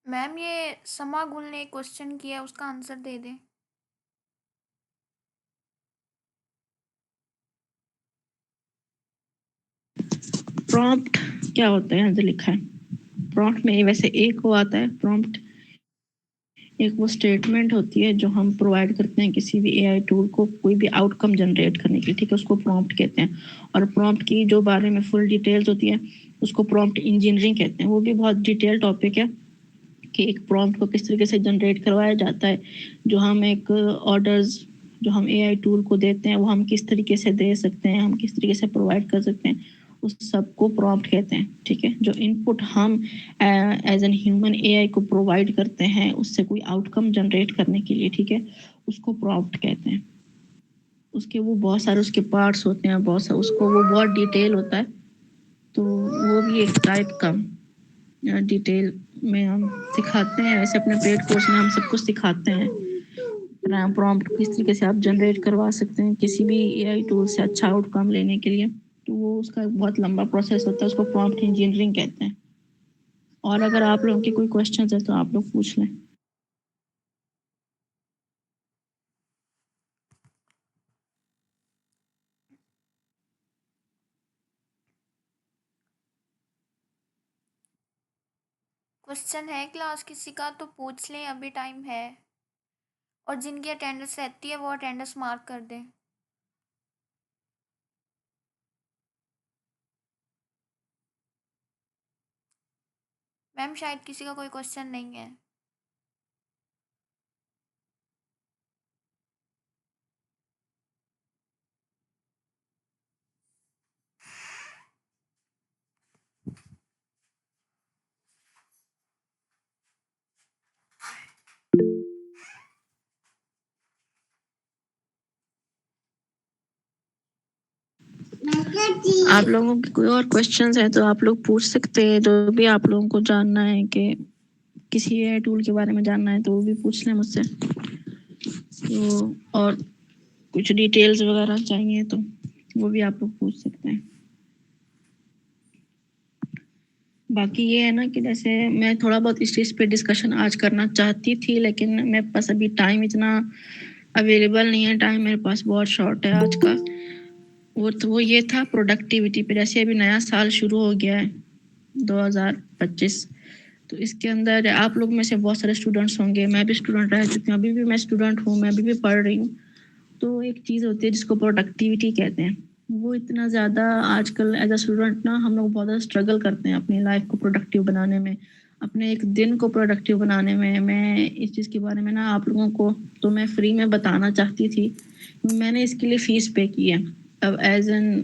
मैम ये समा गुल ने क्वेश्चन किया, उसका आंसर दे दें। प्रॉम्प्ट क्या होता है, यहाँ जो लिखा है प्रॉम्प्ट में वैसे एक वो आता है प्रॉम्प्ट, एक वो स्टेटमेंट होती है जो हम प्रोवाइड करते हैं किसी भी एआई टूल को कोई भी आउटकम जनरेट करने के लिए, ठीक है, उसको प्रॉम्प्ट कहते हैं। और प्रॉम्प्ट की जो बारे में फुल डिटेल्स होती है उसको प्रॉम्प्ट इंजीनियरिंग कहते हैं। वो भी बहुत डिटेल टॉपिक है कि एक प्रॉम्प्ट को किस तरीके से जनरेट करवाया जाता है, जो हम एक ऑर्डर्स जो हम एआई टूल को देते हैं वो हम किस तरीके से दे सकते हैं, हम किस तरीके से प्रोवाइड कर सकते हैं, उस सब को प्रॉम्प्ट कहते हैं, ठीक है। जो इनपुट हम एज एन ह्यूमन एआई को प्रोवाइड करते हैं उससे कोई आउटकम जनरेट करने के लिए, ठीक है, उसको प्रॉम्प्ट कहते हैं। उसके वो बहुत सारे उसके पार्ट्स होते हैं, बहुत सारे उसको वो बहुत डिटेल होता है, तो वो भी एक टाइप का डिटेल में हम सिखाते हैं। वैसे अपने पेड कोर्स में हम सब कुछ सिखाते हैं, प्रॉम्प्ट किस तरीके से आप जनरेट करवा सकते हैं किसी भी एआई टूल से अच्छा आउटकम लेने के लिए। तो वो उसका बहुत लंबा प्रोसेस होता है, उसको प्रॉम्प्ट इंजीनियरिंग कहते हैं। और अगर आप लोगों के कोई क्वेश्चन है तो आप लोग पूछ लें। क्वेश्चन है क्लास किसी का तो पूछ लें, अभी टाइम है। और जिनकी अटेंडेंस रहती है वो अटेंडेंस मार्क कर दें। मैम शायद किसी का कोई क्वेश्चन नहीं है। आप लोगों के कोई और क्वेश्चंस है तो आप लोग पूछ सकते हैं, जो भी आप लोगों को जानना है कि किसी एआई टूल के बारे में जानना है तो वो भी पूछ लें मुझसे। तो और कुछ डिटेल्स वगैरह चाहिए तो वो भी आप लोग पूछ सकते हैं। बाकी ये है ना कि जैसे मैं थोड़ा बहुत इस चीज़ पे डिस्कशन आज करना चाहती थी, लेकिन मेरे पास अभी टाइम इतना अवेलेबल नहीं है, टाइम मेरे पास बहुत शॉर्ट है आज का। वो ये था प्रोडक्टिविटी पे। जैसे अभी नया साल शुरू हो गया है 2025, तो इसके अंदर आप लोग में से बहुत सारे स्टूडेंट्स होंगे, मैं भी स्टूडेंट रह चुकी हूँ, अभी भी मैं स्टूडेंट हूँ, मैं अभी भी पढ़ रही हूँ। तो एक चीज़ होती है जिसको प्रोडक्टिविटी कहते हैं, वो इतना ज़्यादा आजकल एज अ स्टूडेंट ना हम लोग बहुत ज़्यादा स्ट्रगल करते हैं अपनी लाइफ को प्रोडक्टिव बनाने में, अपने एक दिन को प्रोडक्टिव बनाने में। मैं इस चीज़ के बारे में ना आप लोगों को तो मैं फ्री में बताना चाहती थी। मैंने इसके लिए फ़ीस पे की है। अब एज एन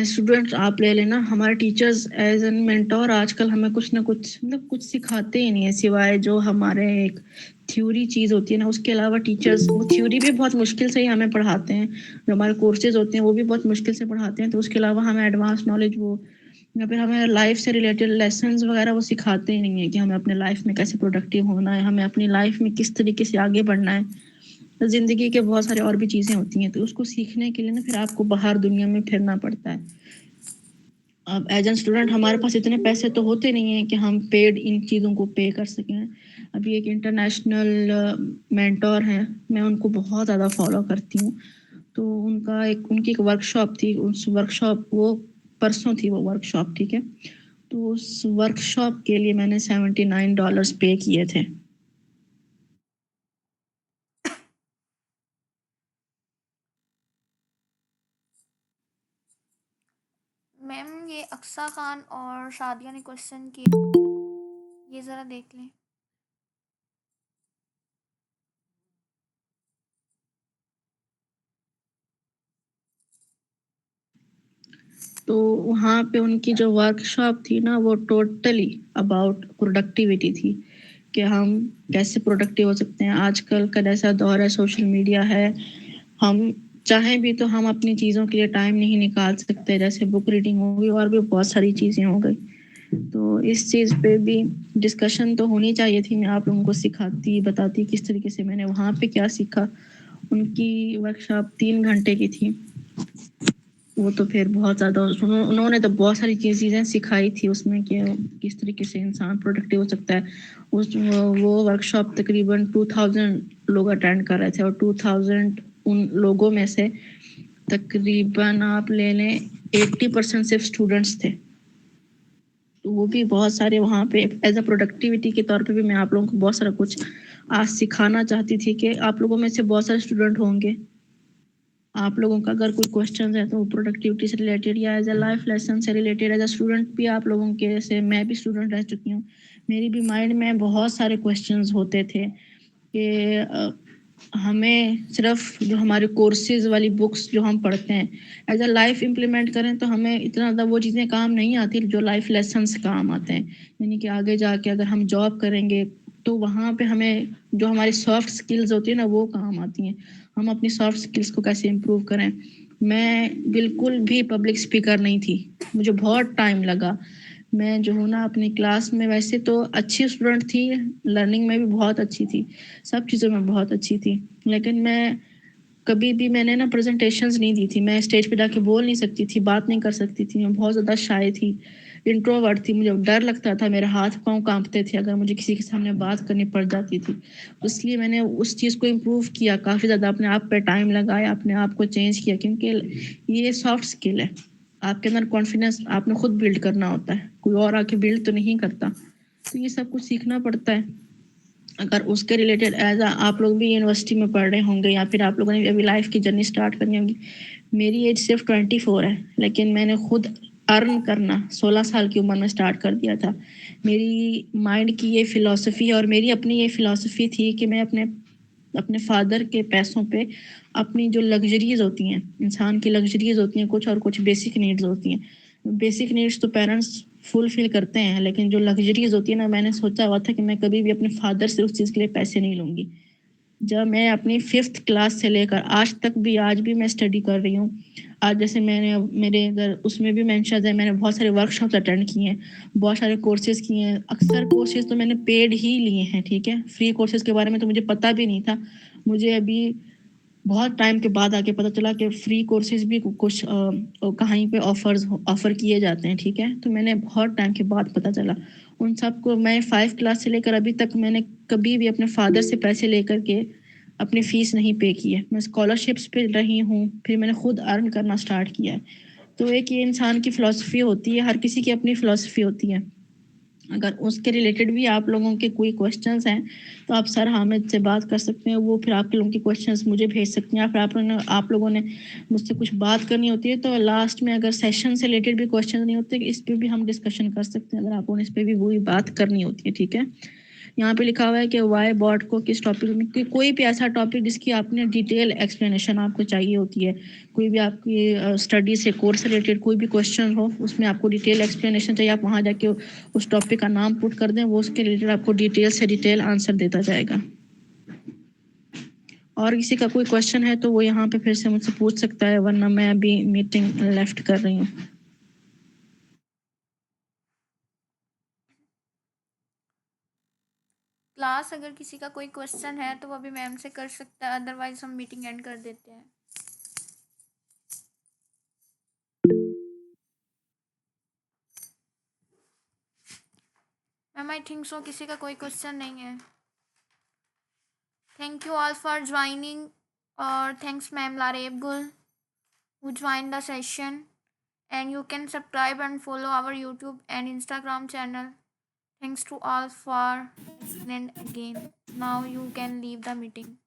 स्टूडेंट्स आप ले लेना, हमारे टीचर्स एज एन मेंटोर आजकल हमें कुछ ना कुछ मतलब कुछ सिखाते ही नहीं है, सिवाय जो हमारे एक थ्योरी चीज़ होती है ना, उसके अलावा टीचर्स वो थ्योरी भी बहुत मुश्किल से ही हमें पढ़ाते हैं, जो हमारे कोर्सेज होते हैं वो भी बहुत मुश्किल से पढ़ाते हैं। तो उसके अलावा हमें एडवांस नॉलेज वो या फिर हमें लाइफ से रिलेटेड लेसन्स वगैरह वो सिखाते ही नहीं है कि हमें अपने लाइफ में कैसे प्रोडक्टिव होना है, हमें अपनी लाइफ में किस तरीके से आगे बढ़ना है। ज़िंदगी के बहुत सारे और भी चीज़ें होती हैं, तो उसको सीखने के लिए ना फिर आपको बाहर दुनिया में फिरना पड़ता है। अब एज एन स्टूडेंट हमारे पास इतने पैसे तो होते नहीं हैं कि हम पेड इन चीज़ों को पे कर सकें। अभी एक इंटरनेशनल मेंटोर हैं, मैं उनको बहुत ज़्यादा फॉलो करती हूँ। तो उनकी एक वर्कशॉप थी, उस वर्कशॉप वो परसों थी वो वर्कशॉप, ठीक है। तो उस वर्कशॉप के लिए मैंने $79 पे किए थे। मैम ये अक्सा खान और शादिया ने क्वेश्चन किए, ये ज़रा देख लें। तो वहाँ पे उनकी जो वर्कशॉप थी ना, वो टोटली अबाउट प्रोडक्टिविटी थी कि हम कैसे प्रोडक्टिव हो सकते हैं। आजकल का जैसा दौर है, सोशल मीडिया है, हम चाहें भी तो हम अपनी चीज़ों के लिए टाइम नहीं निकाल सकते, जैसे बुक रीडिंग हो गई और भी बहुत सारी चीज़ें हो गई। तो इस चीज़ पे भी डिस्कशन तो होनी चाहिए थी। मैं आप लोगों को सिखाती, बताती किस तरीके से मैंने वहाँ पे क्या सीखा। उनकी वर्कशॉप 3 घंटे की थी। वो तो फिर बहुत ज़्यादा उन्होंने तो बहुत सारी चीज़ें सिखाई थी उसमें कि किस तरीके से इंसान प्रोडक्टिव हो सकता है। वो वर्कशॉप तकरीबन 2000 लोग अटेंड कर रहे थे और 2000 उन लोगों में से तकरीबन आप ले लें 80% सिर्फ स्टूडेंट्स थे। तो वो भी बहुत सारे वहाँ पे एज अ प्रोडक्टिविटी के तौर पे भी मैं आप लोगों को बहुत सारा कुछ आज सिखाना चाहती थी कि आप लोगों में से बहुत सारे स्टूडेंट होंगे। आप लोगों का अगर कोई क्वेश्चन है तो प्रोडक्टिविटी से रिलेटेड या एज अ लाइफ लेसन से रिलेटेड, एज अ स्टूडेंट भी आप लोगों के जैसे मैं भी स्टूडेंट रह चुकी हूँ, मेरी भी माइंड में बहुत सारे क्वेश्चंस होते थे कि हमें सिर्फ जो हमारे कोर्सेज वाली बुक्स जो हम पढ़ते हैं एज अ लाइफ इम्प्लीमेंट करें तो हमें इतना ज़्यादा वो चीज़ें काम नहीं आती जो लाइफ लेसन्स काम आते हैं। यानी कि आगे जाके अगर हम जॉब करेंगे तो वहाँ पे हमें जो हमारी सॉफ्ट स्किल्स होती है ना, वो काम आती हैं। हम अपनी सॉफ्ट स्किल्स को कैसे इम्प्रूव करें। मैं बिल्कुल भी पब्लिक स्पीकर नहीं थी, मुझे बहुत टाइम लगा। मैं जो हूँ ना अपनी क्लास में वैसे तो अच्छी स्टूडेंट थी, लर्निंग में भी बहुत अच्छी थी, सब चीज़ों में बहुत अच्छी थी, लेकिन मैं कभी भी मैंने ना प्रेजेंटेशंस नहीं दी थी। मैं स्टेज पे जाके बोल नहीं सकती थी, बात नहीं कर सकती थी, मैं बहुत ज़्यादा शाय थी, इंट्रोवर्ट थी। मुझे डर लगता था, मेरे हाथ पाँव कांपते थे अगर मुझे किसी के सामने बात करनी पड़ जाती थी। इसलिए मैंने उस चीज़ को इम्प्रूव किया, काफ़ी ज़्यादा अपने आप पे टाइम लगाया, अपने आप को चेंज किया, क्योंकि ये सॉफ्ट स्किल है। आपके अंदर कॉन्फिडेंस आपने खुद बिल्ड करना होता है, कोई और आके बिल्ड तो नहीं करता। तो ये सब कुछ सीखना पड़ता है। अगर उसके रिलेटेड एज आप लोग भी यूनिवर्सिटी में पढ़ रहे होंगे या फिर आप लोगों ने अभी लाइफ की जर्नी स्टार्ट करनी होगी। मेरी एज सिर्फ 24 है, लेकिन मैंने खुद अर्न करना 16 साल की उम्र में स्टार्ट कर दिया था। मेरी माइंड की ये फिलॉसफी और मेरी अपनी ये फिलॉसफी थी कि मैं अपने अपने फादर के पैसों पे अपनी जो लग्जरीज होती हैं, इंसान की लग्जरीज होती हैं कुछ, और कुछ बेसिक नीड्स होती हैं। बेसिक नीड्स तो पेरेंट्स फुलफिल करते हैं, लेकिन जो लग्जरीज होती है ना, मैंने सोचा हुआ था कि मैं कभी भी अपने फादर से उस चीज़ के लिए पैसे नहीं लूँगी। जब मैं अपनी 5th क्लास से लेकर आज तक भी, आज भी मैं स्टडी कर रही हूँ। आज जैसे मैंने मेरे इधर उसमें भी मेंशन्स है, मैंने बहुत सारे वर्कशॉप्स अटेंड किए हैं, बहुत सारे कोर्सेज़ किए हैं। अक्सर कोर्सेज़ तो मैंने पेड ही लिए हैं, ठीक है? फ्री कोर्सेज़ के बारे में तो मुझे पता भी नहीं था। मुझे अभी बहुत टाइम के बाद आके पता चला कि फ्री कोर्सेज़ भी कुछ कहीं पे ऑफ़र किए जाते हैं, ठीक है? तो मैंने बहुत टाइम के बाद पता चला। उन सबको मैं 5 क्लास से लेकर अभी तक मैंने कभी भी अपने फादर से पैसे लेकर के अपनी फ़ीस नहीं पे की है। मैं स्कॉलरशिप्स पे रही हूँ, फिर मैंने खुद अर्न करना स्टार्ट किया है। तो एक ये इंसान की फ़िलॉसफ़ी होती है, हर किसी की अपनी फ़िलॉसफ़ी होती है। अगर उसके रिलेटेड भी आप लोगों के कोई क्वेश्चंस हैं तो आप सर हामिद से बात कर सकते हैं, वो फिर आपके लोगों के क्वेश्चंस मुझे भेज सकते हैं, या फिर आप लोगों ने मुझसे कुछ बात करनी होती है तो लास्ट में अगर सेशन से रिलेटेड भी क्वेश्चन नहीं होते, इस पे भी हम डिस्कशन कर सकते हैं, अगर आप लोगों ने इस पे भी वही बात करनी होती है, ठीक है? यहाँ पे लिखा हुआ है कि वाई बॉट को किस टॉपिक में, कोई भी ऐसा टॉपिक जिसकी आपने डिटेल एक्सप्लेनेशन आपको चाहिए होती है, कोई भी आपकी स्टडी से कोर्स रिलेटेड कोई भी क्वेश्चन हो, उसमें आपको डिटेल एक्सप्लेनेशन चाहिए, आप वहाँ जाके उस टॉपिक का नाम पुट कर दें, वो उसके रिलेटेड आपको डिटेल से डिटेल आंसर देता जाएगा। और किसी का कोई क्वेश्चन है तो वो यहाँ पे फिर से मुझसे पूछ सकता है, वरना मैं अभी मीटिंग लेफ्ट कर रही हूँ। क्लास अगर किसी का कोई क्वेश्चन है तो वो अभी मैम से कर सकता है, अदरवाइज हम मीटिंग एंड कर देते हैं। मैम आई थिंक सो किसी का कोई क्वेश्चन नहीं है। Thank you all for joining और थैंक्स मैम लारेब गुल who joined the session and you can subscribe and follow our YouTube and Instagram channel. Thanks to all for listening again. Now you can leave the meeting.